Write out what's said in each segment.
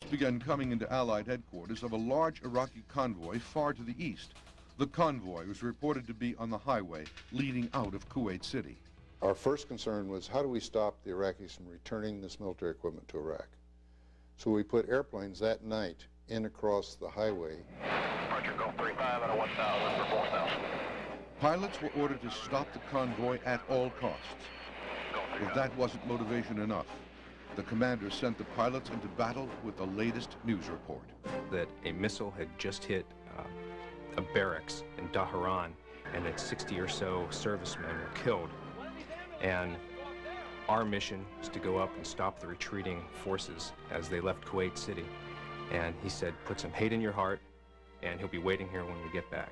began coming into Allied headquarters of a large Iraqi convoy far to the east. The convoy was reported to be on the highway leading out of Kuwait City. Our first concern was, how do we stop the Iraqis from returning this military equipment to Iraq? So we put airplanes that night in across the highway. Departure go 35 out of 1,000 for 4,000. Pilots were ordered to stop the convoy at all costs. If that wasn't motivation enough, the commander sent the pilots into battle with the latest news report. That a missile had just hit a barracks in Dhahran, and that 60 or so servicemen were killed. And our mission was to go up and stop the retreating forces as they left Kuwait City. And he said, put some hate in your heart, and he'll be waiting here when we get back.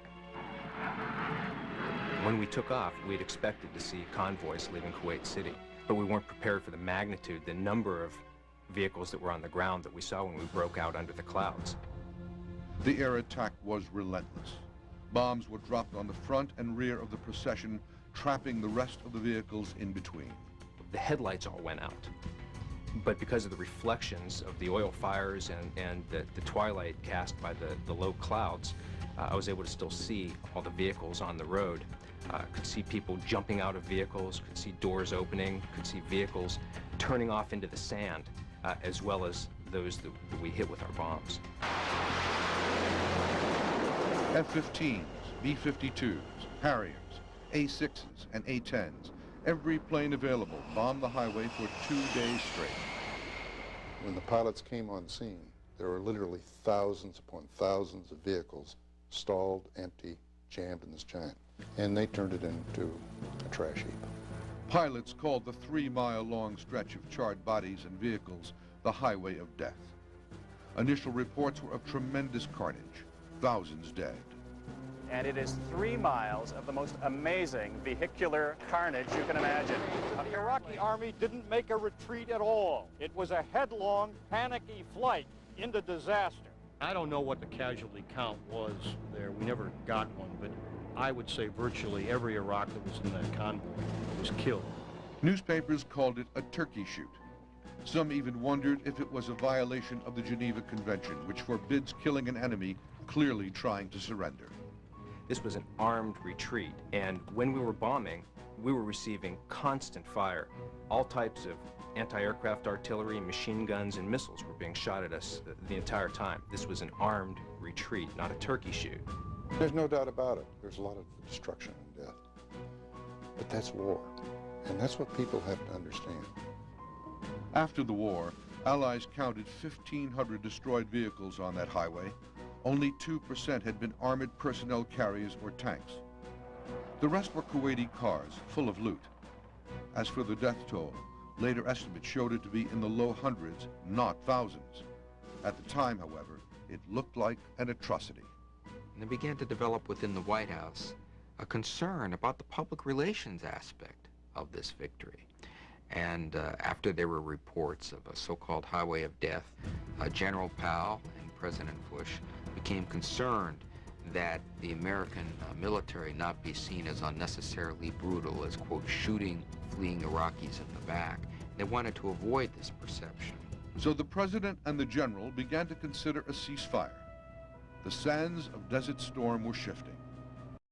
When we took off, we'd expected to see convoys leaving Kuwait City, but we weren't prepared for the magnitude, the number of vehicles that were on the ground that we saw when we broke out under the clouds. The air attack was relentless. Bombs were dropped on the front and rear of the procession, trapping the rest of the vehicles in between. The headlights all went out, but because of the reflections of the oil fires and the twilight cast by the low clouds, I was able to still see all the vehicles on the road. Could see people jumping out of vehicles, could see doors opening, could see vehicles turning off into the sand, as well as those that we hit with our bombs. F-15s, B-52s, Harriers, A-6s, and A-10s, every plane available bombed the highway for 2 days straight. When the pilots came on scene, there were literally thousands upon thousands of vehicles stalled, empty, jammed in this giant. And they turned it into a trash heap. Pilots called the 3-mile-long stretch of charred bodies and vehicles the highway of death. Initial reports were of tremendous carnage, thousands dead. And it is 3 miles of the most amazing vehicular carnage you can imagine. The Iraqi army didn't make a retreat at all. It was a headlong, panicky flight into disaster. I don't know what the casualty count was there. We never got one, but I would say virtually every Iraq that was in that convoy was killed. Newspapers called it a turkey shoot. Some even wondered if it was a violation of the Geneva Convention, which forbids killing an enemy clearly trying to surrender. This was an armed retreat, and when we were bombing, we were receiving constant fire. All types of anti-aircraft artillery, machine guns, and missiles were being shot at us the entire time. This was an armed retreat, not a turkey shoot. There's no doubt about it. There's a lot of destruction and death. But that's war, and that's what people have to understand. After the war, Allies counted 1,500 destroyed vehicles on that highway. Only 2% had been armored personnel carriers or tanks. The rest were Kuwaiti cars full of loot. As for the death toll, later estimates showed it to be in the low hundreds, not thousands. At the time, however, it looked like an atrocity. And there began to develop within the White House a concern about the public relations aspect of this victory. And after there were reports of a so-called highway of death, General Powell and President Bush became concerned that the American military not be seen as unnecessarily brutal, as, quote, shooting fleeing Iraqis in the back. They wanted to avoid this perception. So the president and the general began to consider a ceasefire. The sands of Desert Storm were shifting.